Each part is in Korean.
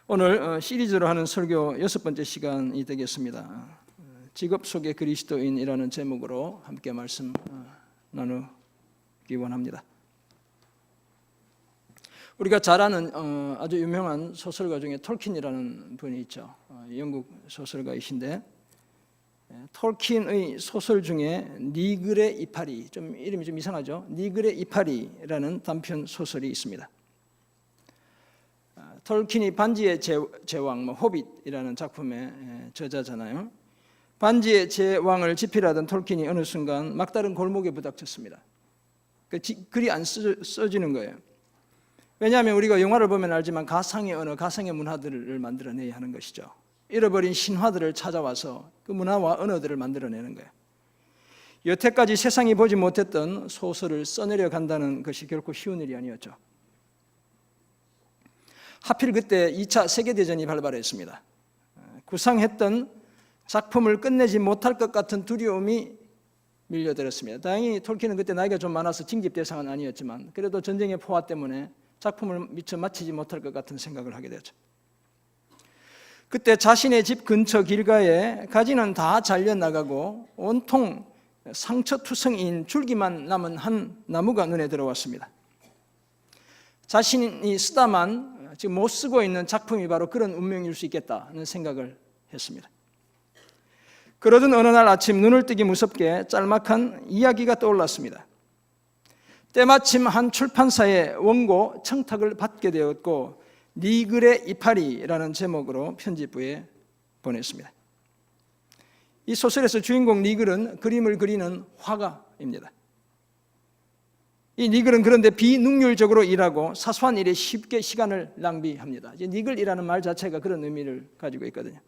오늘 시리즈로 하는 설교 6번째 시간이 되겠습니다. 직업 속의 그리스도인이라는 제목으로 함께 말씀 나누기 원합니다. 우리가 잘 아는 아주 유명한 소설가 중에 톨킨이라는 분이 있죠. 영국 소설가이신데 톨킨의 소설 중에 니글의 이파리, 이름이 좀 이상하죠. 니글의 이파리라는 단편 소설이 있습니다. 톨킨이 반지의 제왕, 호빗이라는 작품의 저자잖아요. 반지의 제왕을 집필하던 톨킨이 어느 순간 막다른 골목에 부닥쳤습니다. 글이 안 써지는 거예요. 왜냐하면 우리가 영화를 보면 알지만 가상의 언어, 가상의 문화들을 만들어내야 하는 것이죠. 잃어버린 신화들을 찾아와서 그 문화와 언어들을 만들어내는 거예요. 여태까지 세상이 보지 못했던 소설을 써내려 간다는 것이 결코 쉬운 일이 아니었죠. 하필 그때 2차 세계대전이 발발했습니다. 구상했던 작품을 끝내지 못할 것 같은 두려움이 밀려들었습니다. 다행히 톨킨은 그때 나이가 좀 많아서 징집 대상은 아니었지만 그래도 전쟁의 포화 때문에 작품을 미처 마치지 못할 것 같은 생각을 하게 되었죠. 그때 자신의 집 근처 길가에 가지는 다 잘려나가고 온통 상처투성이인 줄기만 남은 한 나무가 눈에 들어왔습니다. 자신이 쓰다만 지금 못 쓰고 있는 작품이 바로 그런 운명일 수 있겠다는 생각을 했습니다. 그러던 어느 날 아침 눈을 뜨기 무섭게 짤막한 이야기가 떠올랐습니다. 때마침 한 출판사의 원고 청탁을 받게 되었고 니글의 이파리라는 제목으로 편집부에 보냈습니다. 이 소설에서 주인공 니글은 그림을 그리는 화가입니다. 이 니글은 그런데 비능률적으로 일하고 사소한 일에 쉽게 시간을 낭비합니다. 이제 니글이라는 말 자체가 그런 의미를 가지고 있거든요.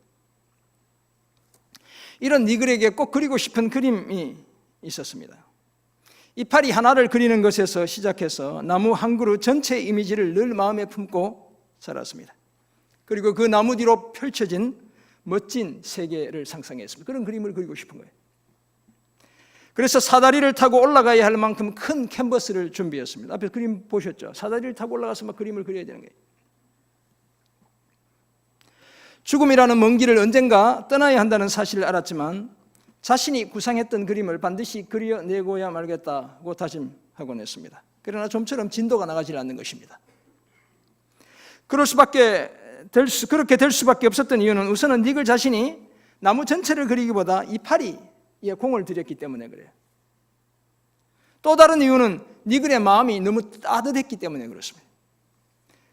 이런 니글에게 꼭 그리고 싶은 그림이 있었습니다. 이파리 하나를 그리는 것에서 시작해서 나무 한 그루 전체의 이미지를 늘 마음에 품고 살았습니다. 그리고 그 나무 뒤로 펼쳐진 멋진 세계를 상상했습니다. 그런 그림을 그리고 싶은 거예요. 그래서 사다리를 타고 올라가야 할 만큼 큰 캔버스를 준비했습니다. 앞에 그림 보셨죠? 사다리를 타고 올라가서 막 그림을 그려야 되는 거예요. 죽음이라는 먼 길을 언젠가 떠나야 한다는 사실을 알았지만 자신이 구상했던 그림을 반드시 그려내고야 말겠다고 다짐하곤 했습니다. 그러나 좀처럼 진도가 나가지 않는 것입니다. 그렇게 될 수밖에 없었던 이유는 우선은 니글 자신이 나무 전체를 그리기보다 이파리에 공을 들였기 때문에 그래요. 또 다른 이유는 니글의 마음이 너무 따뜻했기 때문에 그렇습니다.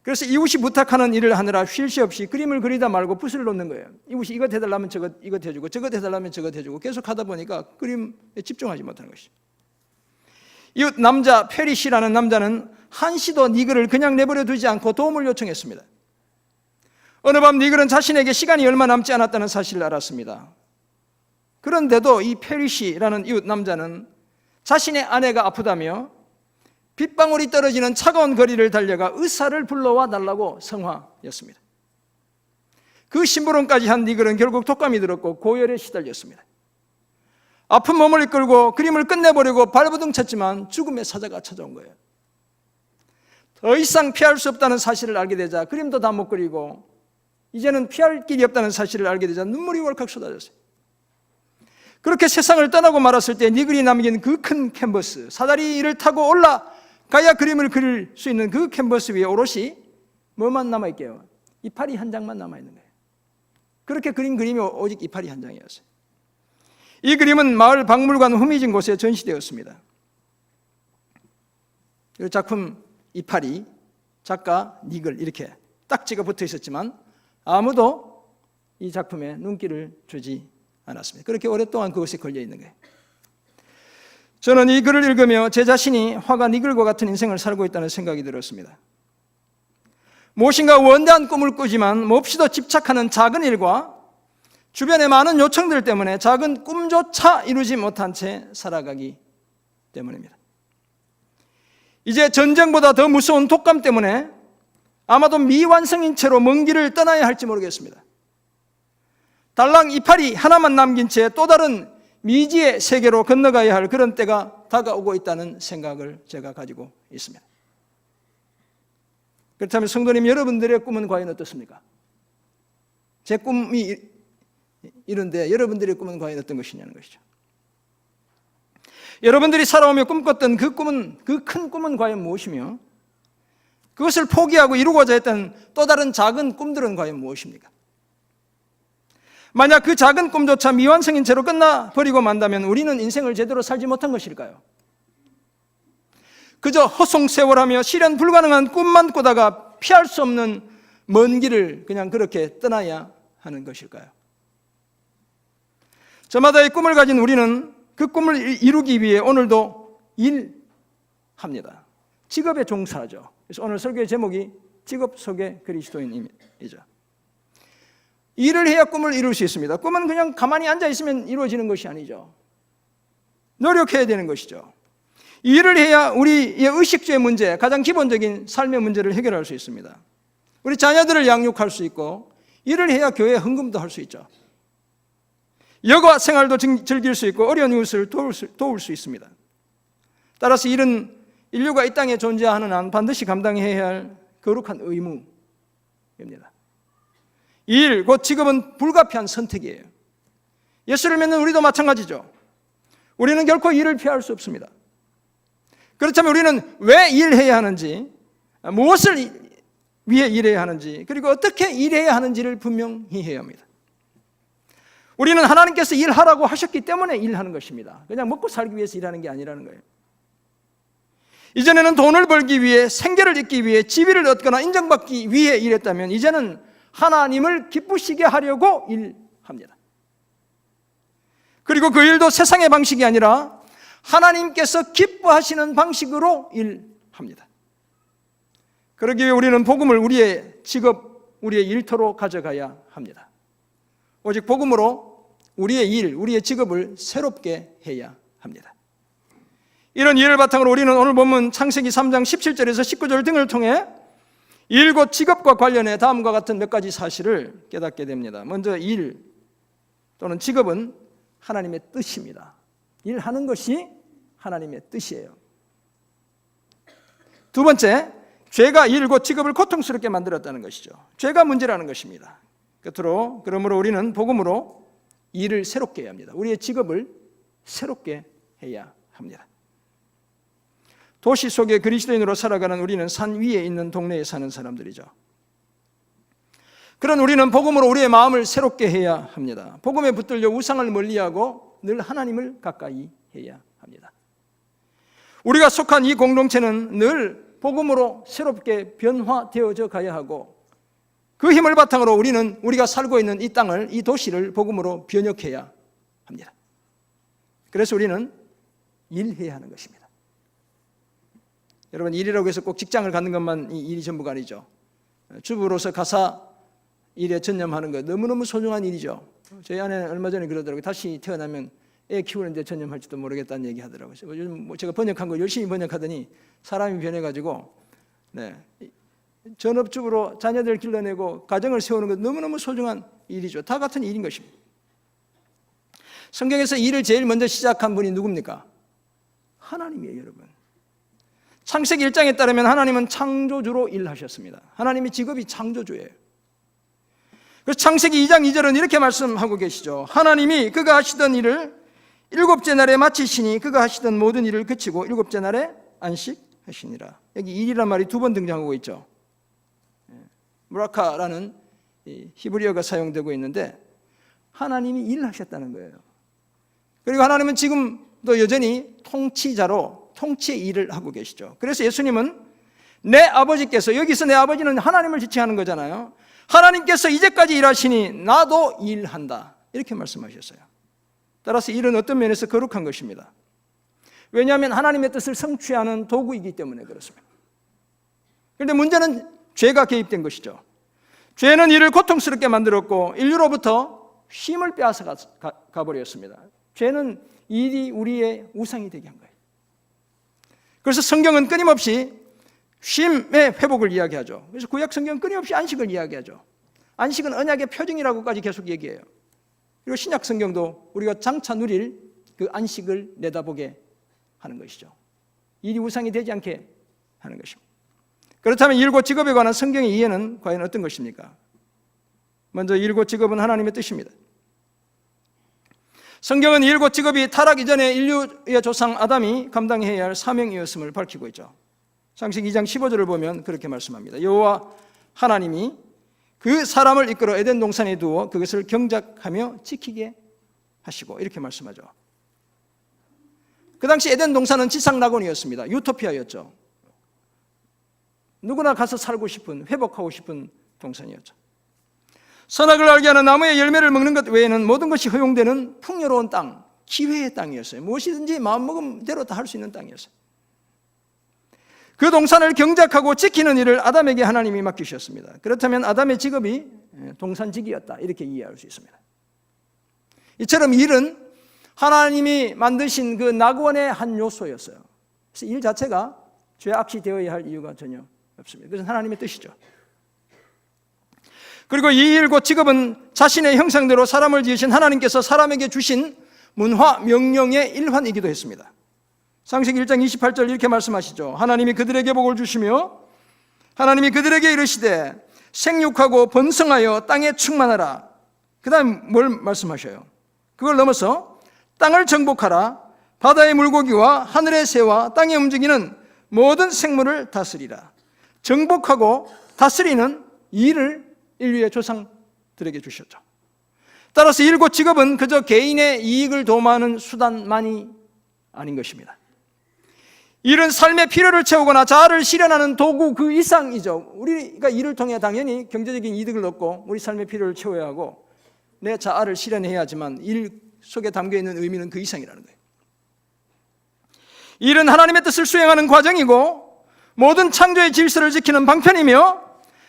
그래서 이웃이 부탁하는 일을 하느라 쉴 새 없이 그림을 그리다 말고 붓을 놓는 거예요. 이웃이 이것 해달라면 이것 해주고 저것 해달라면 저것 해주고 계속 하다 보니까 그림에 집중하지 못하는 것이죠. 이웃 남자 페리시라는 남자는 한시도 니글을 그냥 내버려 두지 않고 도움을 요청했습니다. 어느 밤 니글은 자신에게 시간이 얼마 남지 않았다는 사실을 알았습니다. 그런데도 이 페리시라는 이웃 남자는 자신의 아내가 아프다며 빗방울이 떨어지는 차가운 거리를 달려가 의사를 불러와 달라고 성화였습니다. 그 심부름까지 한 니글은 결국 독감이 들었고 고열에 시달렸습니다. 아픈 몸을 이끌고 그림을 끝내보려고 발버둥 쳤지만 죽음의 사자가 찾아온 거예요. 더 이상 피할 수 없다는 사실을 알게 되자 그림도 다 못 그리고 이제는 피할 길이 없다는 사실을 알게 되자 눈물이 월칵 쏟아졌어요. 그렇게 세상을 떠나고 말았을 때 니글이 남긴 그 큰 캔버스, 사다리를 타고 올라가야 그림을 그릴 수 있는 그 캔버스 위에 오롯이 뭐만 남아있게요? 이파리 한 장만 남아있는 거예요. 그렇게 그린 그림이 오직 이파리 한 장이었어요. 이 그림은 마을 박물관 후미진 곳에 전시되었습니다. 이 작품 이파리, 작가 니글 이렇게 딱지가 붙어 있었지만 아무도 이 작품에 눈길을 주지 않았습니다. 그렇게 오랫동안 그것에 걸려 있는 거예요. 저는 이 글을 읽으며 제 자신이 화가 니글과 같은 인생을 살고 있다는 생각이 들었습니다. 무엇인가 원대한 꿈을 꾸지만 몹시도 집착하는 작은 일과 주변의 많은 요청들 때문에 작은 꿈조차 이루지 못한 채 살아가기 때문입니다. 이제 전쟁보다 더 무서운 독감 때문에 아마도 미완성인 채로 먼 길을 떠나야 할지 모르겠습니다. 달랑 이파리 하나만 남긴 채 또 다른 미지의 세계로 건너가야 할 그런 때가 다가오고 있다는 생각을 제가 가지고 있습니다. 그렇다면 성도님, 여러분들의 꿈은 과연 어떻습니까? 제 꿈이 이런데 여러분들의 꿈은 과연 어떤 것이냐는 것이죠. 여러분들이 살아오며 꿈꿨던 그 꿈은, 그 큰 꿈은 과연 무엇이며 그것을 포기하고 이루고자 했던 또 다른 작은 꿈들은 과연 무엇입니까? 만약 그 작은 꿈조차 미완성인 채로 끝나버리고 만다면 우리는 인생을 제대로 살지 못한 것일까요? 그저 허송세월하며 실현 불가능한 꿈만 꾸다가 피할 수 없는 먼 길을 그냥 그렇게 떠나야 하는 것일까요? 저마다의 꿈을 가진 우리는 그 꿈을 이루기 위해 오늘도 일합니다. 직업에 종사하죠. 그래서 오늘 설교의 제목이 직업 속의 그리스도인이죠. 일을 해야 꿈을 이룰 수 있습니다. 꿈은 그냥 가만히 앉아 있으면 이루어지는 것이 아니죠. 노력해야 되는 것이죠. 일을 해야 우리의 의식주의 문제, 가장 기본적인 삶의 문제를 해결할 수 있습니다. 우리 자녀들을 양육할 수 있고, 일을 해야 교회 헌금도 할 수 있죠. 여가 생활도 즐길 수 있고 어려운 이웃을 도울 수 있습니다. 따라서 일은 인류가 이 땅에 존재하는 한 반드시 감당해야 할 거룩한 의무입니다. 일, 곧 직업은 불가피한 선택이에요. 예수를 믿는 우리도 마찬가지죠. 우리는 결코 일을 피할 수 없습니다. 그렇다면 우리는 왜 일해야 하는지, 무엇을 위해 일해야 하는지, 그리고 어떻게 일해야 하는지를 분명히 해야 합니다. 우리는 하나님께서 일하라고 하셨기 때문에 일하는 것입니다. 그냥 먹고 살기 위해서 일하는 게 아니라는 거예요. 이전에는 돈을 벌기 위해, 생계를 잇기 위해, 지위를 얻거나 인정받기 위해 일했다면 이제는 하나님을 기쁘시게 하려고 일합니다. 그리고 그 일도 세상의 방식이 아니라 하나님께서 기뻐하시는 방식으로 일합니다. 그러기 위해 우리는 복음을 우리의 직업, 우리의 일터로 가져가야 합니다. 오직 복음으로 우리의 일, 우리의 직업을 새롭게 해야 합니다. 이런 일을 바탕으로 우리는 오늘 본문 창세기 3장 17절에서 19절 등을 통해 일 곧 직업과 관련해 다음과 같은 몇 가지 사실을 깨닫게 됩니다. 먼저 일 또는 직업은 하나님의 뜻입니다. 일하는 것이 하나님의 뜻이에요. 두 번째, 죄가 일 곧 직업을 고통스럽게 만들었다는 것이죠. 죄가 문제라는 것입니다. 끝으로 그러므로 우리는 복음으로 일을 새롭게 해야 합니다. 우리의 직업을 새롭게 해야 합니다. 도시 속에 그리스도인으로 살아가는 우리는 산 위에 있는 동네에 사는 사람들이죠. 그런 우리는 복음으로 우리의 마음을 새롭게 해야 합니다. 복음에 붙들려 우상을 멀리하고 늘 하나님을 가까이 해야 합니다. 우리가 속한 이 공동체는 늘 복음으로 새롭게 변화되어져 가야 하고 그 힘을 바탕으로 우리는 우리가 살고 있는 이 땅을, 이 도시를 복음으로 변혁해야 합니다. 그래서 우리는 일해야 하는 것입니다. 여러분, 일이라고 해서 꼭 직장을 갖는 것만 일이 전부가 아니죠. 주부로서 가사 일에 전념하는 것 너무너무 소중한 일이죠. 저희 아내는 얼마 전에 그러더라고요. 다시 태어나면 애 키우는데 전념할지도 모르겠다는 얘기 하더라고요. 요즘 제가 번역한 거 열심히 번역하더니 사람이 변해가지고 전업주부로 자녀들 길러내고 가정을 세우는 것 너무너무 소중한 일이죠. 다 같은 일인 것입니다. 성경에서 일을 제일 먼저 시작한 분이 누굽니까? 하나님이에요, 여러분. 창세기 1장에 따르면 하나님은 창조주로 일하셨습니다. 하나님의 직업이 창조주예요. 그래서 창세기 2장 2절은 이렇게 말씀하고 계시죠. 하나님이 그가 하시던 일을 일곱째 날에 마치시니 그가 하시던 모든 일을 그치고 일곱째 날에 안식하시니라. 여기 일이란 말이 두 번 등장하고 있죠. 무라카라는 히브리어가 사용되고 있는데 하나님이 일하셨다는 거예요. 그리고 하나님은 지금도 여전히 통치자로 통치의 일을 하고 계시죠. 그래서 예수님은 내 아버지께서, 여기서 내 아버지는 하나님을 지칭하는 거잖아요. 하나님께서 이제까지 일하시니 나도 일한다, 이렇게 말씀하셨어요. 따라서 일은 어떤 면에서 거룩한 것입니다. 왜냐하면 하나님의 뜻을 성취하는 도구이기 때문에 그렇습니다. 그런데 문제는 죄가 개입된 것이죠. 죄는 일을 고통스럽게 만들었고 인류로부터 쉼을 빼앗아 가버렸습니다. 죄는 일이 우리의 우상이 되게 한 거예요. 그래서 성경은 끊임없이 쉼의 회복을 이야기하죠. 그래서 구약 성경은 끊임없이 안식을 이야기하죠. 안식은 언약의 표징이라고까지 계속 얘기해요. 그리고 신약 성경도 우리가 장차 누릴 그 안식을 내다보게 하는 것이죠. 일이 우상이 되지 않게 하는 것입니다. 그렇다면 일과 직업에 관한 성경의 이해는 과연 어떤 것입니까? 먼저 일곱 직업은 하나님의 뜻입니다. 성경은 일곱 직업이 타락 이전에 인류의 조상 아담이 감당해야 할 사명이었음을 밝히고 있죠. 창세기 2장 15절을 보면 그렇게 말씀합니다. 여호와 하나님이 그 사람을 이끌어 에덴 동산에 두어 그것을 경작하며 지키게 하시고 이렇게 말씀하죠. 그 당시 에덴 동산은 지상낙원이었습니다. 유토피아였죠. 누구나 가서 살고 싶은, 회복하고 싶은 동산이었죠. 선악을 알게 하는 나무의 열매를 먹는 것 외에는 모든 것이 허용되는 풍요로운 땅, 기회의 땅이었어요. 무엇이든지 마음먹은 대로 다 할 수 있는 땅이었어요. 그 동산을 경작하고 지키는 일을 아담에게 하나님이 맡기셨습니다. 그렇다면 아담의 직업이 동산직이었다 이렇게 이해할 수 있습니다. 이처럼 일은 하나님이 만드신 그 낙원의 한 요소였어요. 그래서 일 자체가 죄악시 되어야 할 이유가 전혀 없습니다. 그것은 하나님의 뜻이죠. 그리고 이 일 곧 직업은 자신의 형상대로 사람을 지으신 하나님께서 사람에게 주신 문화 명령의 일환이기도 했습니다. 창세기 1장 28절 이렇게 말씀하시죠. 하나님이 그들에게 복을 주시며 하나님이 그들에게 이르시되 생육하고 번성하여 땅에 충만하라. 그 다음 뭘 말씀하셔요? 그걸 넘어서 땅을 정복하라. 바다의 물고기와 하늘의 새와 땅에 움직이는 모든 생물을 다스리라. 정복하고 다스리는 일을 인류의 조상들에게 주셨죠. 따라서 일곱 직업은 그저 개인의 이익을 도모하는 수단만이 아닌 것입니다. 일은 삶의 필요를 채우거나 자아를 실현하는 도구 그 이상이죠. 우리가 일을 통해 당연히 경제적인 이득을 얻고 우리 삶의 필요를 채워야 하고 내 자아를 실현해야 하지만 일 속에 담겨있는 의미는 그 이상이라는 거예요. 일은 하나님의 뜻을 수행하는 과정이고 모든 창조의 질서를 지키는 방편이며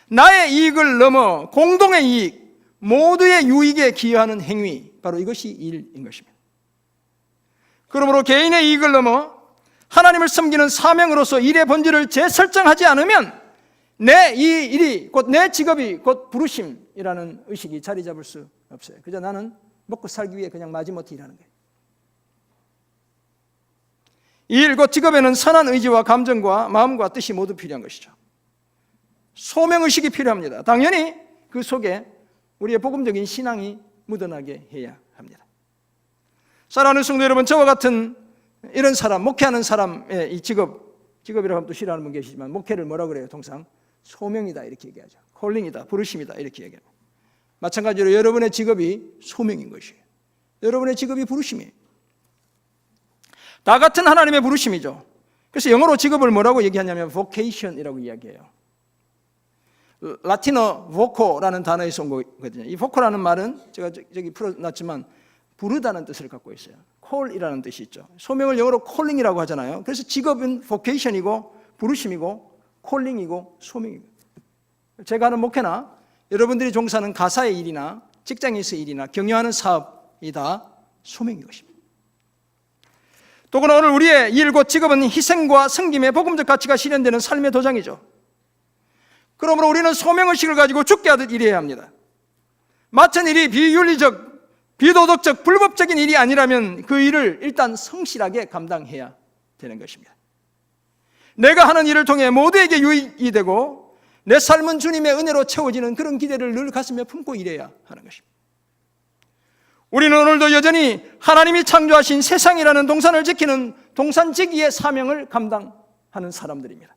나의 이익을 넘어 공동의 이익, 모두의 유익에 기여하는 행위, 바로 이것이 일인 것입니다. 그러므로 개인의 이익을 넘어 하나님을 섬기는 사명으로서 일의 본질을 재설정하지 않으면 내 이 일이 곧 내 직업이 곧 부르심이라는 의식이 자리 잡을 수 없어요. 그저 나는 먹고 살기 위해 그냥 마지못해 일하는 거예요. 이 일 곧 직업에는 선한 의지와 감정과 마음과 뜻이 모두 필요한 것이죠. 소명의식이 필요합니다. 당연히 그 속에 우리의 복음적인 신앙이 묻어나게 해야 합니다. 사랑하는 성도 여러분, 저와 같은 이런 사람, 목회하는 사람의 이 직업이라고 하면 또 싫어하는 분 계시지만 목회를 뭐라 그래요? 통상 소명이다 이렇게 얘기하죠. 콜링이다, 부르심이다 이렇게 얘기합니다. 마찬가지로 여러분의 직업이 소명인 것이에요. 여러분의 직업이 부르심이에요. 다 같은 하나님의 부르심이죠. 그래서 영어로 직업을 뭐라고 얘기하냐면 vocation이라고 이야기해요. 라틴어 voco라는 단어에서 온 거거든요. 이 voco라는 말은 제가 저기 풀어놨지만 부르다는 뜻을 갖고 있어요. call이라는 뜻이 있죠. 소명을 영어로 calling이라고 하잖아요. 그래서 직업은 vocation이고 부르심이고 calling이고 소명이고. 제가 하는 목회나 여러분들이 종사하는 가사의 일이나 직장에서의 일이나 경영하는 사업이 다 소명인 것입니다. 더구나 오늘 우리의 일 곧 직업은 희생과 섬김의 복음적 가치가 실현되는 삶의 도장이죠. 그러므로 우리는 소명의식을 가지고 죽게 하듯 일해야 합니다. 맡은 일이 비윤리적, 비도덕적, 불법적인 일이 아니라면 그 일을 일단 성실하게 감당해야 되는 것입니다. 내가 하는 일을 통해 모두에게 유익이 되고 내 삶은 주님의 은혜로 채워지는 그런 기대를 늘 가슴에 품고 일해야 하는 것입니다. 우리는 오늘도 여전히 하나님이 창조하신 세상이라는 동산을 지키는 동산지기의 사명을 감당하는 사람들입니다.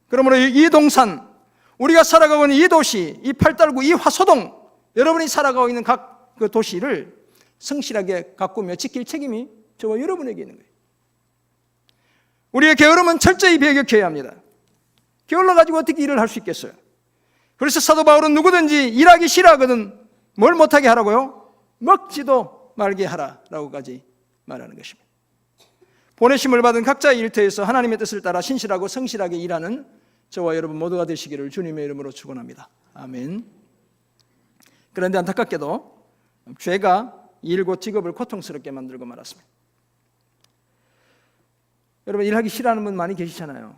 그러므로 이 동산, 우리가 살아가고 있는 이 도시, 이 팔달구, 이 화소동, 여러분이 살아가고 있는 각 그 도시를 성실하게 가꾸며 지킬 책임이 저와 여러분에게 있는 거예요. 우리의 게으름은 철저히 배격해야 합니다. 게을러 가지고 어떻게 일을 할 수 있겠어요? 그래서 사도 바울은 누구든지 일하기 싫어하거든 뭘 못하게 하라고요? 먹지도 말게 하라라고까지 말하는 것입니다. 보내심을 받은 각자의 일터에서 하나님의 뜻을 따라 신실하고 성실하게 일하는 저와 여러분 모두가 되시기를 주님의 이름으로 축원합니다. 아멘. 그런데 안타깝게도 죄가 일과 직업을 고통스럽게 만들고 말았습니다. 여러분 일하기 싫어하는 분 많이 계시잖아요.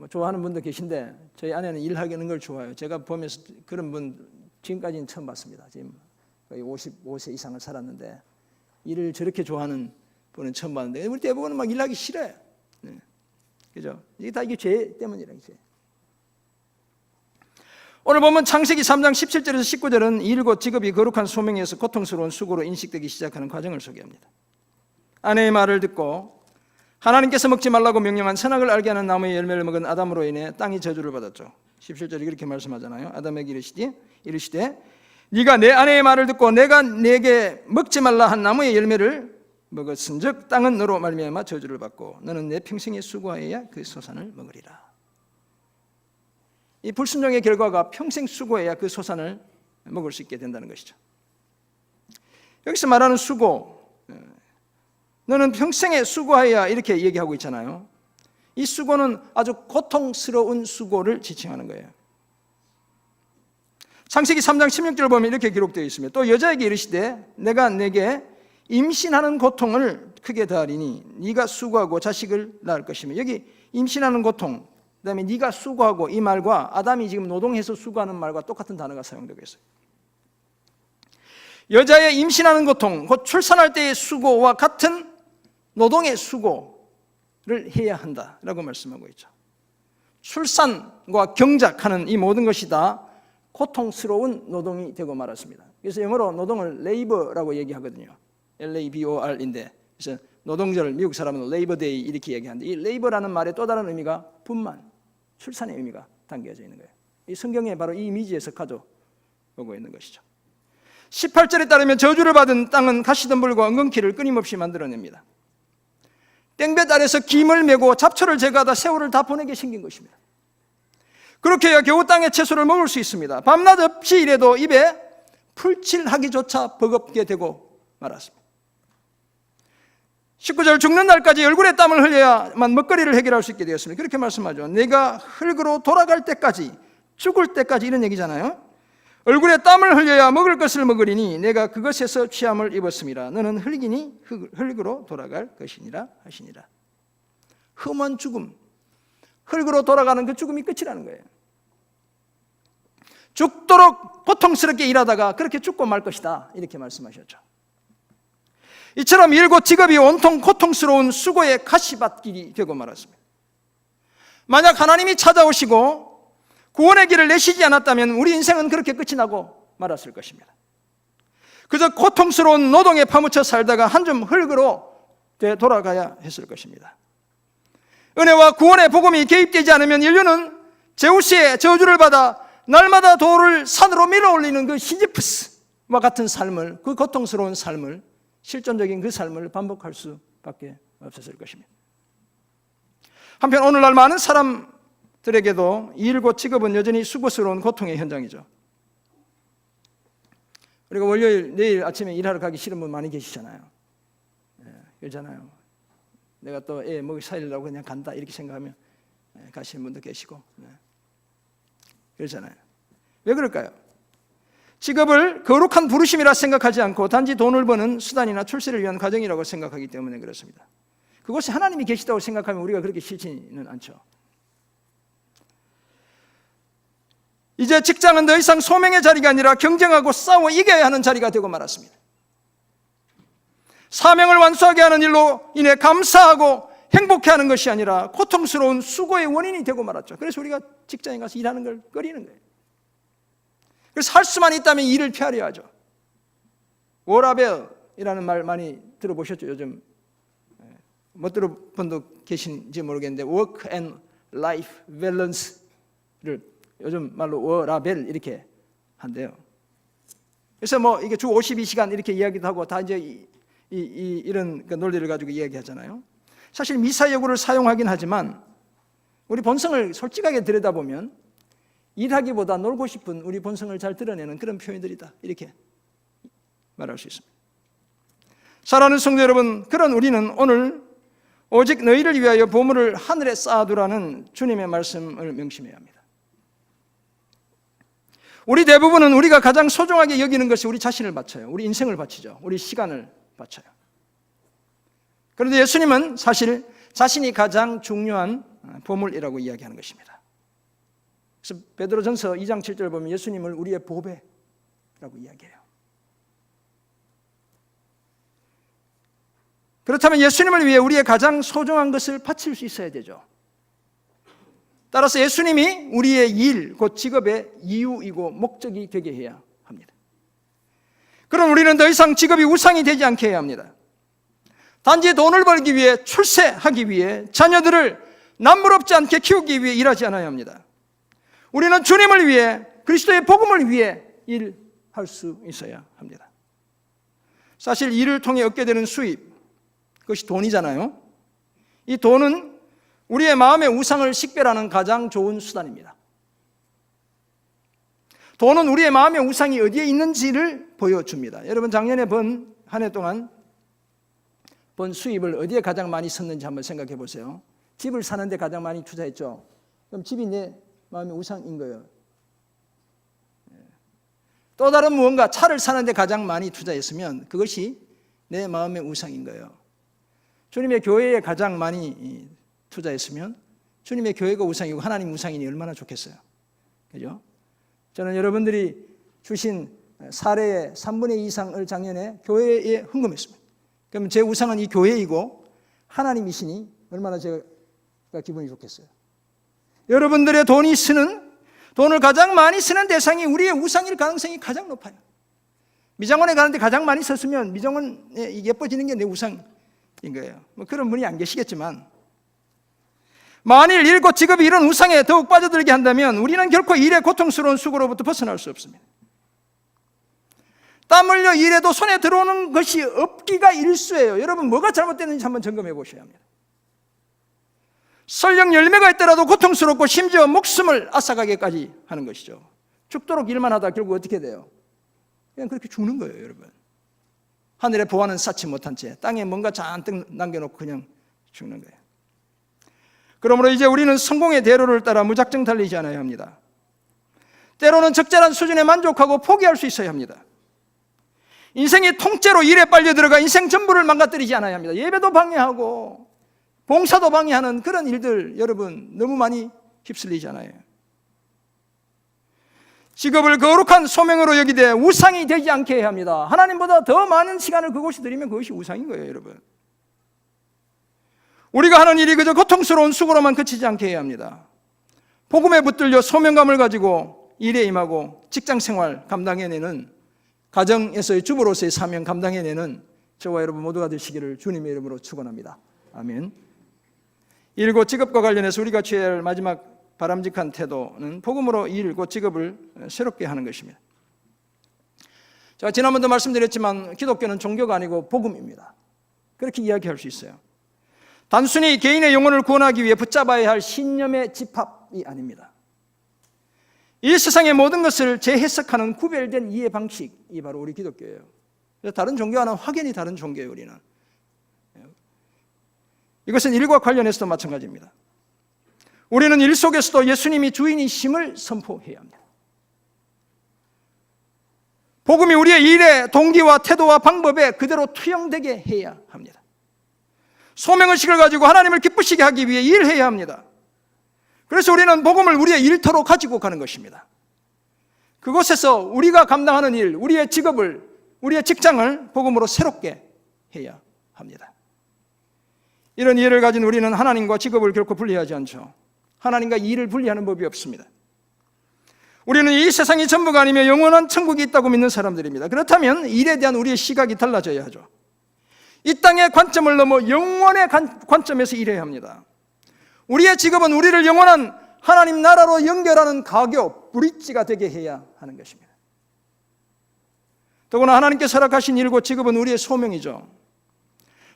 좋아하는 분도 계신데 저희 아내는 일하는 걸 좋아해요. 제가 보면서 그런 분 지금까지는 처음 봤습니다. 지금 거의 55세 이상을 살았는데 일을 저렇게 좋아하는 분은 처음 봤는데 우리 대부분은 막 일하기 싫어요. 네. 그죠? 이게 다 이게 죄 때문이라 이제. 오늘 보면 창세기 3장 17절에서 19절은 일과 직업이 거룩한 소명에서 고통스러운 수고로 인식되기 시작하는 과정을 소개합니다. 아내의 말을 듣고 하나님께서 먹지 말라고 명령한 선악을 알게 하는 나무의 열매를 먹은 아담으로 인해 땅이 저주를 받았죠. 17절이 그렇게 말씀하잖아요. 아담에게 이르시되 네가 내 아내의 말을 듣고 내가 네게 먹지 말라 한 나무의 열매를 먹었은즉 땅은 너로 말미암아 저주를 받고 너는 내 평생에 수고하여야 그 소산을 먹으리라. 이 불순종의 결과가 평생 수고해야 그 소산을 먹을 수 있게 된다는 것이죠. 여기서 말하는 수고, 너는 평생에 수고해야 이렇게 얘기하고 있잖아요. 이 수고는 아주 고통스러운 수고를 지칭하는 거예요. 창세기 3장 16절을 보면 이렇게 기록되어 있습니다. 또 여자에게 이르시되 내가 내게 임신하는 고통을 크게 더하리니 네가 수고하고 자식을 낳을 것이며, 여기 임신하는 고통, 그 다음에 네가 수고하고 이 말과 아담이 지금 노동해서 수고하는 말과 똑같은 단어가 사용되고 있어요. 여자의 임신하는 고통, 곧 출산할 때의 수고와 같은 노동의 수고를 해야 한다라고 말씀하고 있죠. 출산과 경작하는 이 모든 것이 다 고통스러운 노동이 되고 말았습니다. 그래서 영어로 노동을 레이버라고 얘기하거든요. LABOR인데, 그래서 노동절, 미국 사람은 레이버데이 이렇게 얘기하는데, 이 레이버라는 말의 또 다른 의미가 분만, 출산의 의미가 담겨져 있는 거예요. 이 성경에 바로 이 이미지에서 가져오고 있는 것이죠. 18절에 따르면 저주를 받은 땅은 가시덤불과 엉겅퀴를 끊임없이 만들어냅니다. 땡볕 아래서 김을 메고 잡초를 제거하다 새우를 다 보내게 생긴 것입니다. 그렇게 해야 겨우 땅의 채소를 먹을 수 있습니다. 밤낮 없이 일해도 입에 풀칠하기조차 버겁게 되고 말았습니다. 19절 죽는 날까지 얼굴에 땀을 흘려야만 먹거리를 해결할 수 있게 되었습니다. 그렇게 말씀하죠. 내가 흙으로 돌아갈 때까지, 죽을 때까지, 이런 얘기잖아요. 얼굴에 땀을 흘려야 먹을 것을 먹으리니 내가 그것에서 취함을 입었습니다. 너는 흙이니 흙으로 돌아갈 것이니라 하시니라. 흠한 죽음, 흙으로 돌아가는 그 죽음이 끝이라는 거예요. 죽도록 고통스럽게 일하다가 그렇게 죽고 말 것이다, 이렇게 말씀하셨죠. 이처럼 일고 직업이 온통 고통스러운 수고의 가시밭길이 되고 말았습니다. 만약 하나님이 찾아오시고 구원의 길을 내시지 않았다면 우리 인생은 그렇게 끝이 나고 말았을 것입니다. 그저 고통스러운 노동에 파묻혀 살다가 한 줌 흙으로 돌아가야 했을 것입니다. 은혜와 구원의 복음이 개입되지 않으면 인류는 제우스의 저주를 받아 날마다 돌을 산으로 밀어 올리는 그 시지프스와 같은 삶을, 그 고통스러운 삶을, 실존적인 그 삶을 반복할 수밖에 없었을 것입니다. 한편 오늘날 많은 사람들에게도 일과 직업은 여전히 수고스러운 고통의 현장이죠. 우리가 월요일, 내일 아침에 일하러 가기 싫은 분 많이 계시잖아요. 그렇잖아요. 내가 또 애 먹이 살리려고 그냥 간다, 이렇게 생각하면 가시는 분도 계시고, 그렇잖아요. 왜 그럴까요? 직업을 거룩한 부르심이라 생각하지 않고 단지 돈을 버는 수단이나 출세를 위한 과정이라고 생각하기 때문에 그렇습니다. 그것이 하나님이 계시다고 생각하면 우리가 그렇게 싫지는 않죠. 이제 직장은 더 이상 소명의 자리가 아니라 경쟁하고 싸워 이겨야 하는 자리가 되고 말았습니다. 사명을 완수하게 하는 일로 인해 감사하고 행복해하는 것이 아니라 고통스러운 수고의 원인이 되고 말았죠. 그래서 우리가 직장에 가서 일하는 걸 꺼리는 거예요. 그래서 할 수만 있다면 일을 피하려 하죠. 워라벨이라는 말 많이 들어보셨죠? 요즘 못 들어본 분도 계신지 모르겠는데 Work and Life Balance를 요즘 말로 워라벨 이렇게 한대요. 그래서 뭐 이게 주 52시간 이렇게 이야기도 하고 다 이제 이런 그 논리를 가지고 이야기하잖아요. 사실 미사여구를 사용하긴 하지만 우리 본성을 솔직하게 들여다보면 일하기보다 놀고 싶은 우리 본성을 잘 드러내는 그런 표현들이다, 이렇게 말할 수 있습니다. 사랑하는 성도 여러분, 그런 우리는 오늘 오직 너희를 위하여 보물을 하늘에 쌓아두라는 주님의 말씀을 명심해야 합니다. 우리 대부분은 우리가 가장 소중하게 여기는 것이 우리 자신을 바쳐요. 우리 인생을 바치죠. 우리 시간을 바쳐요. 그런데 예수님은 사실 자신이 가장 중요한 보물이라고 이야기하는 것입니다. 그래서 베드로전서 2장 7절 보면 예수님을 우리의 보배라고 이야기해요. 그렇다면 예수님을 위해 우리의 가장 소중한 것을 바칠 수 있어야 되죠. 따라서 예수님이 우리의 일, 곧 직업의 이유이고 목적이 되게 해야 합니다. 그럼 우리는 더 이상 직업이 우상이 되지 않게 해야 합니다. 단지 돈을 벌기 위해, 출세하기 위해, 자녀들을 남부럽지 않게 키우기 위해 일하지 않아야 합니다. 우리는 주님을 위해, 그리스도의 복음을 위해 일할 수 있어야 합니다. 사실 일을 통해 얻게 되는 수입, 그것이 돈이잖아요. 이 돈은 우리의 마음의 우상을 식별하는 가장 좋은 수단입니다. 돈은 우리의 마음의 우상이 어디에 있는지를 보여줍니다. 여러분, 작년에 번 한 해 동안 번 수입을 어디에 가장 많이 썼는지 한번 생각해 보세요. 집을 사는데 가장 많이 투자했죠. 그럼 집이 내 마음의 우상인 거예요. 또 다른 무언가, 차를 사는데 가장 많이 투자했으면 그것이 내 마음의 우상인 거예요. 주님의 교회에 가장 많이 투자했으면 주님의 교회가 우상이고 하나님 우상이니 얼마나 좋겠어요. 그죠? 저는 여러분들이 주신 사례의 3분의 2 이상을 작년에 교회에 헌금했습니다. 그러면 제 우상은 이 교회이고 하나님이시니 얼마나 제가 기분이 좋겠어요. 여러분들의 돈을 가장 많이 쓰는 대상이 우리의 우상일 가능성이 가장 높아요. 미장원에 가는데 가장 많이 썼으면 미장원에 예뻐지는 게 내 우상인 거예요. 뭐 그런 분이 안 계시겠지만, 만일 일과 직업이 이런 우상에 더욱 빠져들게 한다면 우리는 결코 일의 고통스러운 수고로부터 벗어날 수 없습니다. 땀 흘려 일해도 손에 들어오는 것이 없기가 일쑤예요. 여러분, 뭐가 잘못됐는지 한번 점검해 보셔야 합니다. 설령 열매가 있더라도 고통스럽고 심지어 목숨을 앗아가게까지 하는 것이죠. 죽도록 일만 하다 결국 어떻게 돼요? 그냥 그렇게 죽는 거예요, 여러분. 하늘의 보화는 쌓지 못한 채 땅에 뭔가 잔뜩 남겨놓고 그냥 죽는 거예요. 그러므로 이제 우리는 성공의 대로를 따라 무작정 달리지 않아야 합니다. 때로는 적절한 수준에 만족하고 포기할 수 있어야 합니다. 인생이 통째로 일에 빨려 들어가 인생 전부를 망가뜨리지 않아야 합니다. 예배도 방해하고 봉사도 방해하는 그런 일들, 여러분 너무 많이 휩쓸리지 않아요. 직업을 거룩한 소명으로 여기되 우상이 되지 않게 해야 합니다. 하나님보다 더 많은 시간을 그곳에 드리면 그것이 우상인 거예요, 여러분. 우리가 하는 일이 그저 고통스러운 수고로만 그치지 않게 해야 합니다. 복음에 붙들려 소명감을 가지고 일에 임하고 직장생활 감당해내는, 가정에서의 주부로서의 사명 감당해내는 저와 여러분 모두가 되시기를 주님의 이름으로 축원합니다. 아멘. 일과 직업과 관련해서 우리가 취해야 할 마지막 바람직한 태도는 복음으로 일과 직업을 새롭게 하는 것입니다. 제가 지난번도 말씀드렸지만 기독교는 종교가 아니고 복음입니다. 그렇게 이야기할 수 있어요. 단순히 개인의 영혼을 구원하기 위해 붙잡아야 할 신념의 집합이 아닙니다. 이 세상의 모든 것을 재해석하는 구별된 이해 방식이 바로 우리 기독교예요. 다른 종교와는 확연히 다른 종교예요, 우리는. 이것은 일과 관련해서도 마찬가지입니다. 우리는 일 속에서도 예수님이 주인이심을 선포해야 합니다. 복음이 우리의 일의 동기와 태도와 방법에 그대로 투영되게 해야 합니다. 소명의식을 가지고 하나님을 기쁘시게 하기 위해 일해야 합니다. 그래서 우리는 복음을 우리의 일터로 가지고 가는 것입니다. 그곳에서 우리가 감당하는 일, 우리의 직업을, 우리의 직장을 복음으로 새롭게 해야 합니다. 이런 이해를 가진 우리는 하나님과 직업을 결코 분리하지 않죠. 하나님과 일을 분리하는 법이 없습니다. 우리는 이 세상이 전부가 아니며 영원한 천국이 있다고 믿는 사람들입니다. 그렇다면 일에 대한 우리의 시각이 달라져야 하죠. 이 땅의 관점을 넘어 영원의 관점에서 일해야 합니다. 우리의 직업은 우리를 영원한 하나님 나라로 연결하는 가교, 브릿지가 되게 해야 하는 것입니다. 더구나 하나님께서 허락하신 일과 직업은 우리의 소명이죠.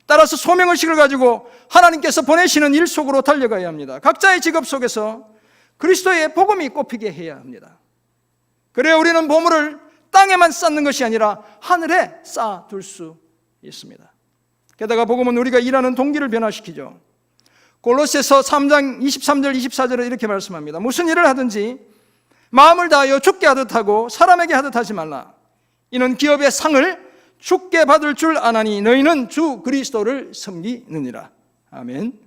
따라서 소명의식을 가지고 하나님께서 보내시는 일 속으로 달려가야 합니다. 각자의 직업 속에서 그리스도의 복음이 꼽히게 해야 합니다. 그래야 우리는 보물을 땅에만 쌓는 것이 아니라 하늘에 쌓아둘 수 있습니다. 게다가 복음은 우리가 일하는 동기를 변화시키죠. 골로새서 3장 23절 24절에 이렇게 말씀합니다. 무슨 일을 하든지 마음을 다하여 주께 하듯 하고 사람에게 하듯 하지 말라. 이는 기업의 상을 주께 받을 줄 아나니 너희는 주 그리스도를 섬기느니라. 아멘.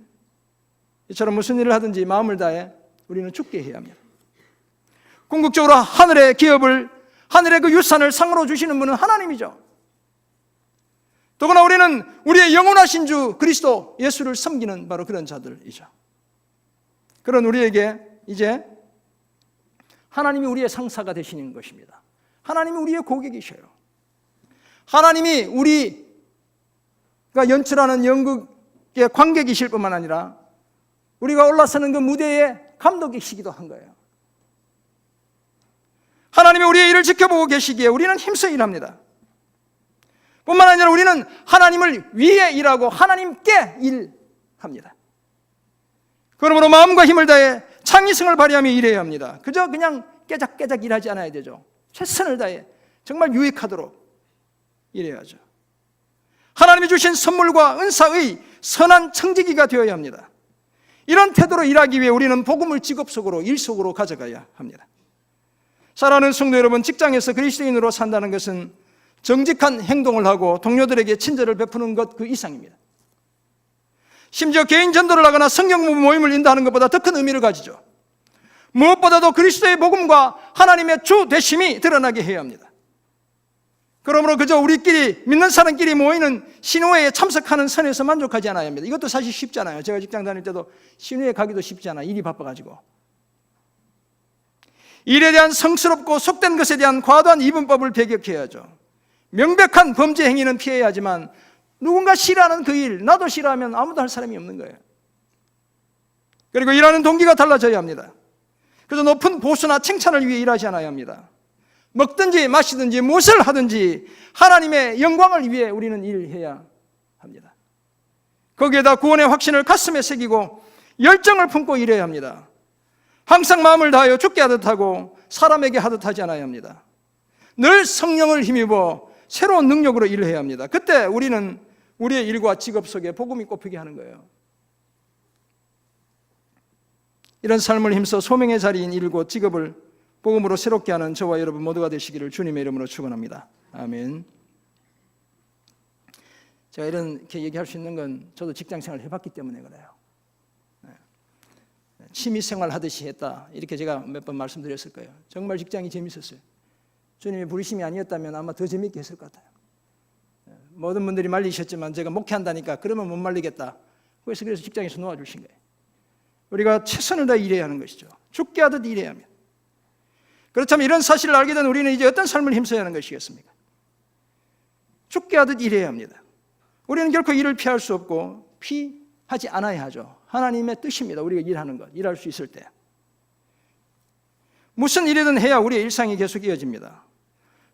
이처럼 무슨 일을 하든지 마음을 다해 우리는 주께 해야 합니다. 궁극적으로 하늘의 기업을, 하늘의 그 유산을 상으로 주시는 분은 하나님이죠. 더구나 우리는 우리의 영원하신 주 그리스도 예수를 섬기는 바로 그런 자들이죠. 그런 우리에게 이제 하나님이 우리의 상사가 되시는 것입니다. 하나님이 우리의 고객이셔요. 하나님이 우리가 연출하는 연극의 관객이실 뿐만 아니라 우리가 올라서는 그 무대의 감독이시기도 한 거예요. 하나님이 우리의 일을 지켜보고 계시기에 우리는 힘써 일합니다. 뿐만 아니라 우리는 하나님을 위해 일하고 하나님께 일합니다. 그러므로 마음과 힘을 다해 창의성을 발휘하며 일해야 합니다. 그저 그냥 깨작깨작 일하지 않아야 되죠. 최선을 다해 정말 유익하도록 일해야죠. 하나님이 주신 선물과 은사의 선한 청지기가 되어야 합니다. 이런 태도로 일하기 위해 우리는 복음을 직업 속으로, 일 속으로 가져가야 합니다. 사랑하는 성도 여러분, 직장에서 그리스도인으로 산다는 것은 정직한 행동을 하고 동료들에게 친절을 베푸는 것 그 이상입니다. 심지어 개인 전도를 하거나 성경 모임을 인도하는 것보다 더 큰 의미를 가지죠. 무엇보다도 그리스도의 복음과 하나님의 주 되심이 드러나게 해야 합니다. 그러므로 그저 우리끼리 믿는 사람끼리 모이는 신우회에 참석하는 선에서 만족하지 않아야 합니다. 이것도 사실 쉽잖아요. 제가 직장 다닐 때도 신우회 가기도 쉽지 않아요. 일이 바빠가지고. 일에 대한 성스럽고 속된 것에 대한 과도한 이분법을 배격해야죠. 명백한 범죄 행위는 피해야 하지만 누군가 싫어하는 그 일, 나도 싫어하면 아무도 할 사람이 없는 거예요. 그리고 일하는 동기가 달라져야 합니다. 그래서 높은 보수나 칭찬을 위해 일하지 않아야 합니다. 먹든지 마시든지 무엇을 하든지 하나님의 영광을 위해 우리는 일해야 합니다. 거기에다 구원의 확신을 가슴에 새기고 열정을 품고 일해야 합니다. 항상 마음을 다하여 죽게 하듯 하고 사람에게 하듯 하지 않아야 합니다. 늘 성령을 힘입어 새로운 능력으로 일을 해야 합니다. 그때 우리는 우리의 일과 직업 속에 복음이 꼽히게 하는 거예요. 이런 삶을 힘써 소명의 자리인 일과 직업을 복음으로 새롭게 하는 저와 여러분 모두가 되시기를 주님의 이름으로 축원합니다. 아멘. 제가 이렇게 얘기할 수 있는 건 저도 직장생활 해봤기 때문에 그래요. 취미생활 하듯이 했다, 이렇게 제가 몇 번 말씀드렸을 거예요. 정말 직장이 재밌었어요. 주님의 부르심이 아니었다면 아마 더 재밌게 했을 것 같아요. 모든 분들이 말리셨지만 제가 목회한다니까 그러면 못 말리겠다, 그래서 직장에서 놓아주신 거예요. 우리가 최선을 다해 일해야 하는 것이죠. 죽게 하듯 일해야 합니다. 그렇다면 이런 사실을 알게 된 우리는 이제 어떤 삶을 힘써야 하는 것이겠습니까? 죽게 하듯 일해야 합니다. 우리는 결코 일을 피할 수 없고 피하지 않아야 하죠. 하나님의 뜻입니다. 우리가 일하는 것, 일할 수 있을 때 무슨 일이든 해야 우리의 일상이 계속 이어집니다.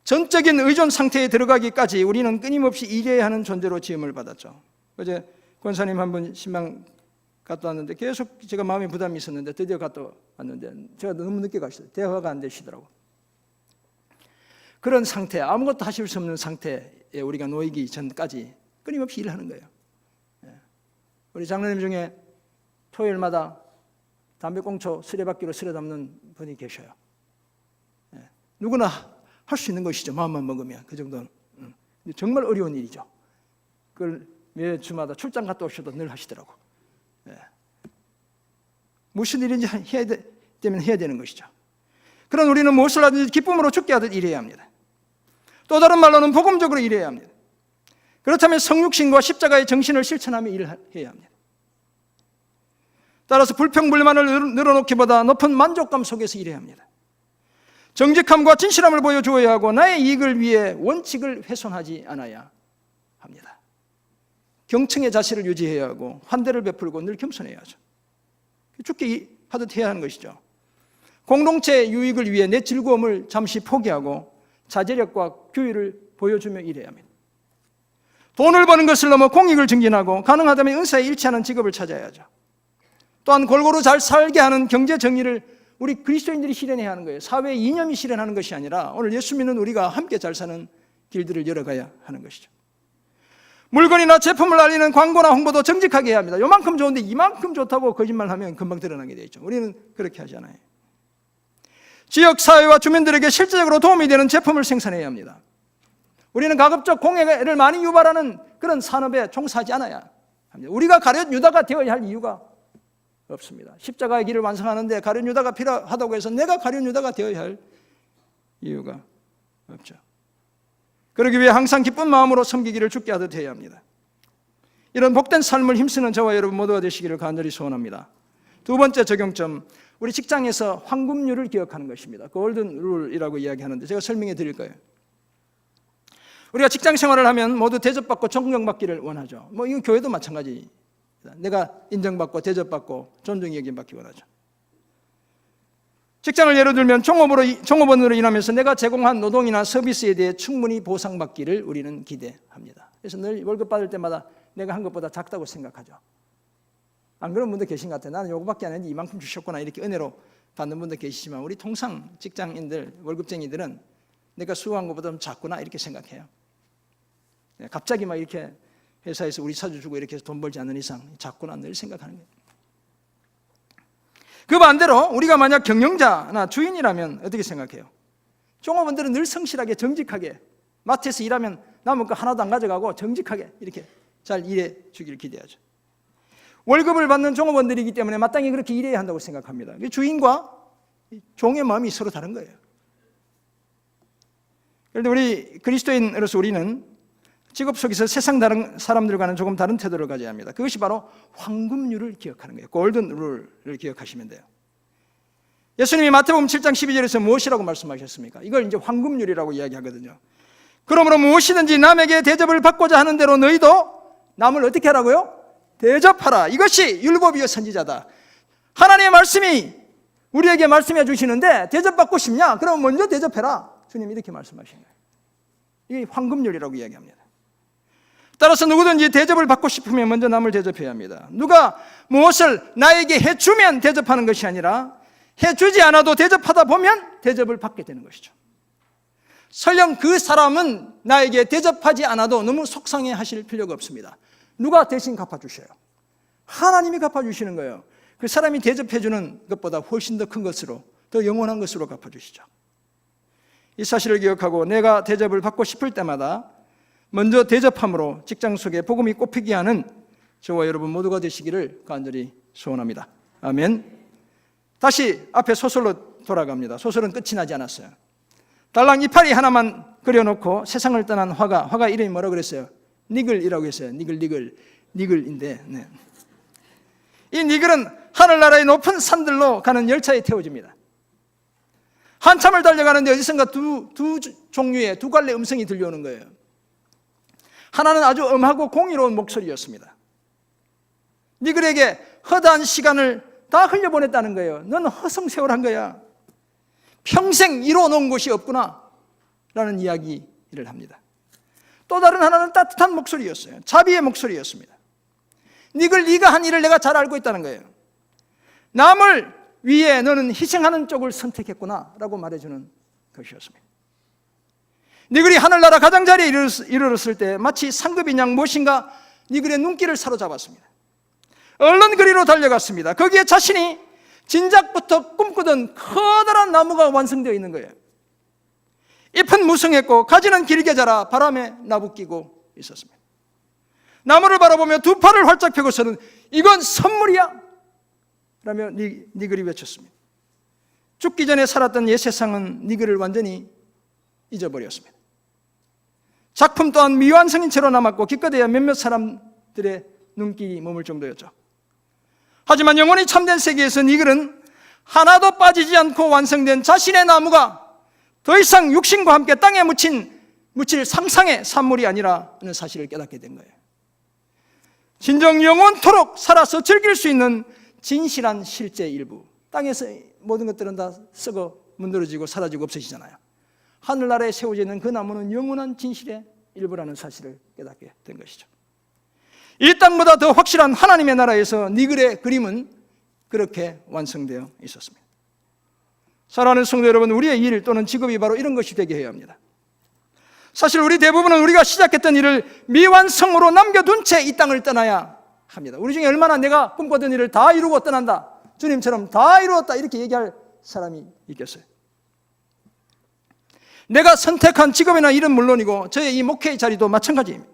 전적인 의존 상태에 들어가기까지 우리는 끊임없이 일해야 하는 존재로 지음을 받았죠. 어제 권사님 한 분 신방 갔다 왔는데 계속 제가 마음에 부담이 있었는데 드디어 갔다 왔는데 제가 너무 늦게 갔어요. 대화가 안 되시더라고. 그런 상태, 아무것도 하실 수 없는 상태에 우리가 놓이기 전까지 끊임없이 일을 하는 거예요. 우리 장로님 중에 토요일마다 담배꽁초 수레바퀴로 쓸어 담는 분이 계셔요. 누구나 할 수 있는 것이죠. 마음만 먹으면 그 정도는. 정말 어려운 일이죠. 그걸 매주마다 출장 갔다 오셔도 늘 하시더라고. 무슨 일인지 해야 되면 해야 되는 것이죠. 그런 우리는 무엇을 하든지 기쁨으로 죽게 하듯 일해야 합니다. 또 다른 말로는 복음적으로 일해야 합니다. 그렇다면 성육신과 십자가의 정신을 실천하며 일을 해야 합니다. 따라서 불평불만을 늘어놓기보다 높은 만족감 속에서 일해야 합니다. 정직함과 진실함을 보여주어야 하고 나의 이익을 위해 원칙을 훼손하지 않아야 합니다. 경청의 자세를 유지해야 하고 환대를 베풀고 늘 겸손해야 하죠. 죽게 하듯 해야 하는 것이죠. 공동체 유익을 위해 내 즐거움을 잠시 포기하고 자제력과 규율을 보여주며 일해야 합니다. 돈을 버는 것을 넘어 공익을 증진하고 가능하다면 은사에 일치하는 직업을 찾아야 하죠. 또한 골고루 잘 살게 하는 경제 정의를 우리 그리스도인들이 실현해야 하는 거예요. 사회의 이념이 실현하는 것이 아니라 오늘 예수 믿는 우리가 함께 잘 사는 길들을 열어가야 하는 것이죠. 물건이나 제품을 알리는 광고나 홍보도 정직하게 해야 합니다. 요만큼 좋은데 이만큼 좋다고 거짓말하면 금방 드러나게 되어 있죠. 우리는 그렇게 하지 않아요. 지역 사회와 주민들에게 실질적으로 도움이 되는 제품을 생산해야 합니다. 우리는 가급적 공해를 많이 유발하는 그런 산업에 종사하지 않아야 합니다. 우리가 가룟 유다가 되어야 할 이유가 없습니다. 십자가의 길을 완성하는데 가룟 유다가 필요하다고 해서 내가 가룟 유다가 되어야 할 이유가 없죠. 그러기 위해 항상 기쁜 마음으로 섬기기를 죽게 하듯 해야 합니다. 이런 복된 삶을 힘쓰는 저와 여러분 모두가 되시기를 간절히 소원합니다. 두 번째 적용점, 우리 직장에서 황금률을 기억하는 것입니다. 골든 룰이라고 이야기하는데 제가 설명해 드릴 거예요. 우리가 직장 생활을 하면 모두 대접받고 존경받기를 원하죠. 이건 교회도 마찬가지입니다. 내가 인정받고 대접받고 존중 여김받기 원하죠. 직장을 예로 들면 종업원으로 일하면서 내가 제공한 노동이나 서비스에 대해 충분히 보상받기를 우리는 기대합니다. 그래서 늘 월급 받을 때마다 내가 한 것보다 작다고 생각하죠. 안 그런 분도 계신 것 같아요. 나는 요거밖에 안 했는데 이만큼 주셨구나 이렇게 은혜로 받는 분도 계시지만 우리 통상 직장인들, 월급쟁이들은 내가 수고한 것보다 좀 작구나 이렇게 생각해요. 갑자기 막 이렇게 회사에서 우리 사주 주고 이렇게 해서 돈 벌지 않는 이상 작구나 늘 생각하는 거예요. 그 반대로 우리가 만약 경영자나 주인이라면 어떻게 생각해요? 종업원들은 늘 성실하게 정직하게 마트에서 일하면 남은 거 하나도 안 가져가고 정직하게 이렇게 잘 일해 주기를 기대하죠. 월급을 받는 종업원들이기 때문에 마땅히 그렇게 일해야 한다고 생각합니다. 주인과 종의 마음이 서로 다른 거예요. 그런데 우리 그리스도인으로서 우리는 직업 속에서 세상 다른 사람들과는 조금 다른 태도를 가져야 합니다. 그것이 바로 황금률을 기억하는 거예요. 골든 룰을 기억하시면 돼요. 예수님이 마태복음 7장 12절에서 무엇이라고 말씀하셨습니까? 이걸 이제 황금률이라고 이야기하거든요. 그러므로 무엇이든지 남에게 대접을 받고자 하는 대로 너희도 남을 어떻게 하라고요? 대접하라. 이것이 율법이요 선지자다. 하나님의 말씀이 우리에게 말씀해 주시는데 대접받고 싶냐? 그럼 먼저 대접해라. 주님 이렇게 말씀하신 거예요. 이게 황금률이라고 이야기합니다. 따라서 누구든지 대접을 받고 싶으면 먼저 남을 대접해야 합니다. 누가 무엇을 나에게 해주면 대접하는 것이 아니라 해주지 않아도 대접하다 보면 대접을 받게 되는 것이죠. 설령 그 사람은 나에게 대접하지 않아도 너무 속상해 하실 필요가 없습니다. 누가 대신 갚아주셔요? 하나님이 갚아주시는 거예요. 그 사람이 대접해주는 것보다 훨씬 더 큰 것으로, 더 영원한 것으로 갚아주시죠. 이 사실을 기억하고 내가 대접을 받고 싶을 때마다 먼저 대접함으로 직장 속에 복음이 꽃피게 하는 저와 여러분 모두가 되시기를 간절히 소원합니다. 아멘. 다시 앞에 소설로 돌아갑니다. 소설은 끝이 나지 않았어요. 달랑 이파리 하나만 그려놓고 세상을 떠난 화가 이름이 뭐라고 그랬어요? 니글이라고 했어요. 니글인데 네. 이 니글은 하늘나라의 높은 산들로 가는 열차에 태워집니다. 한참을 달려가는데 어디선가 두 종류의 두 갈래 음성이 들려오는 거예요. 하나는 아주 엄하고 공의로운 목소리였습니다. 니글에게 허다한 시간을 다 흘려보냈다는 거예요. 너는 허송세월한 거야. 평생 이뤄놓은 곳이 없구나 라는 이야기를 합니다. 또 다른 하나는 따뜻한 목소리였어요. 자비의 목소리였습니다. 니글 네가 한 일을 내가 잘 알고 있다는 거예요. 남을 위해 너는 희생하는 쪽을 선택했구나 라고 말해주는 것이었습니다. 니글이 하늘나라 가장자리에 이르렀을 때 마치 상급인 양 무엇인가 니글의 눈길을 사로잡았습니다. 얼른 그리로 달려갔습니다. 거기에 자신이 진작부터 꿈꾸던 커다란 나무가 완성되어 있는 거예요. 잎은 무성했고 가지는 길게 자라 바람에 나부끼고 있었습니다. 나무를 바라보며 두 팔을 활짝 펴고서는 이건 선물이야 라며 니글이 외쳤습니다. 죽기 전에 살았던 옛 세상은 니글을 완전히 잊어버렸습니다. 작품 또한 미완성인 채로 남았고 기껏해야 몇몇 사람들의 눈길이 머물 정도였죠. 하지만 영원히 참된 세계에서 니글은 하나도 빠지지 않고 완성된 자신의 나무가 더 이상 육신과 함께 땅에 묻힐 상상의 산물이 아니라는 사실을 깨닫게 된 거예요. 진정 영원토록 살아서 즐길 수 있는 진실한 실제 일부. 땅에서 모든 것들은 다 썩어 문드러지고 사라지고 없어지잖아요. 하늘나라에 세워져 있는 그 나무는 영원한 진실의 일부라는 사실을 깨닫게 된 것이죠. 이 땅보다 더 확실한 하나님의 나라에서 니글의 그림은 그렇게 완성되어 있었습니다. 사랑하는 성도 여러분, 우리의 일 또는 직업이 바로 이런 것이 되게 해야 합니다. 사실 우리 대부분은 우리가 시작했던 일을 미완성으로 남겨둔 채 이 땅을 떠나야 합니다. 우리 중에 얼마나 내가 꿈꾸던 일을 다 이루고 떠난다, 주님처럼 다 이루었다 이렇게 얘기할 사람이 있겠어요? 내가 선택한 직업이나 일은 물론이고 저의 이 목회의 자리도 마찬가지입니다.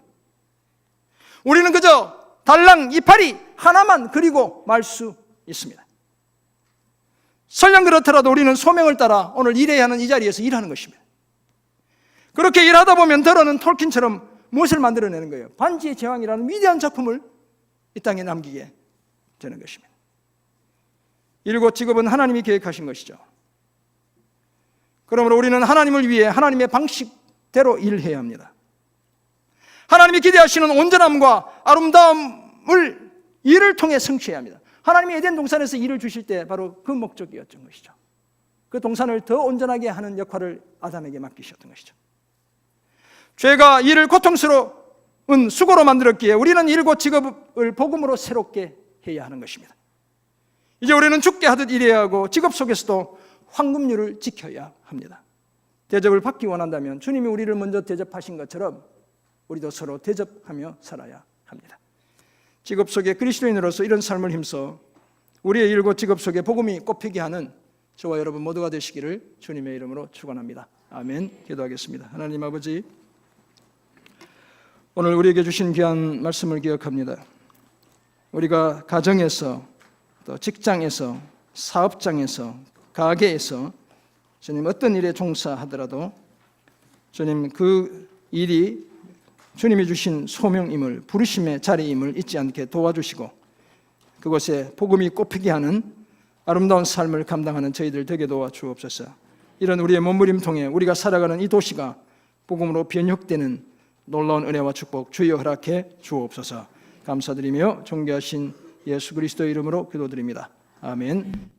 우리는 그저 달랑 이파리 하나만 그리고 말 수 있습니다. 설령 그렇더라도 우리는 소명을 따라 오늘 일해야 하는 이 자리에서 일하는 것입니다. 그렇게 일하다 보면 더러는 톨킨처럼 무엇을 만들어내는 거예요? 반지의 제왕이라는 위대한 작품을 이 땅에 남기게 되는 것입니다. 일곱 직업은 하나님이 계획하신 것이죠. 그러므로 우리는 하나님을 위해 하나님의 방식대로 일해야 합니다. 하나님이 기대하시는 온전함과 아름다움을 일을 통해 성취해야 합니다. 하나님이 에덴 동산에서 일을 주실 때 바로 그 목적이었던 것이죠. 그 동산을 더 온전하게 하는 역할을 아담에게 맡기셨던 것이죠. 죄가 일을 고통스러운 수고로 만들었기에 우리는 일곱 직업을 복음으로 새롭게 해야 하는 것입니다. 이제 우리는 죽게 하듯 일해야 하고 직업 속에서도 황금률을 지켜야 합니다. 대접을 받기 원한다면 주님이 우리를 먼저 대접하신 것처럼 우리도 서로 대접하며 살아야 합니다. 직업 속에 그리스도인으로서 이런 삶을 힘써 우리의 일곱 직업 속에 복음이 꽃피게 하는 저와 여러분 모두가 되시기를 주님의 이름으로 축원합니다. 아멘. 기도하겠습니다. 하나님 아버지, 오늘 우리에게 주신 귀한 말씀을 기억합니다. 우리가 가정에서 또 직장에서 사업장에서 가게에서 주님 어떤 일에 종사하더라도 주님 그 일이 주님이 주신 소명임을, 부르심의 자리임을 잊지 않게 도와주시고 그곳에 복음이 꽃피게 하는 아름다운 삶을 감당하는 저희들 되게 도와주옵소서. 이런 우리의 몸부림통에 우리가 살아가는 이 도시가 복음으로 변혁되는 놀라운 은혜와 축복 주여 허락해 주옵소서. 감사드리며 존귀하신 예수 그리스도의 이름으로 기도드립니다. 아멘.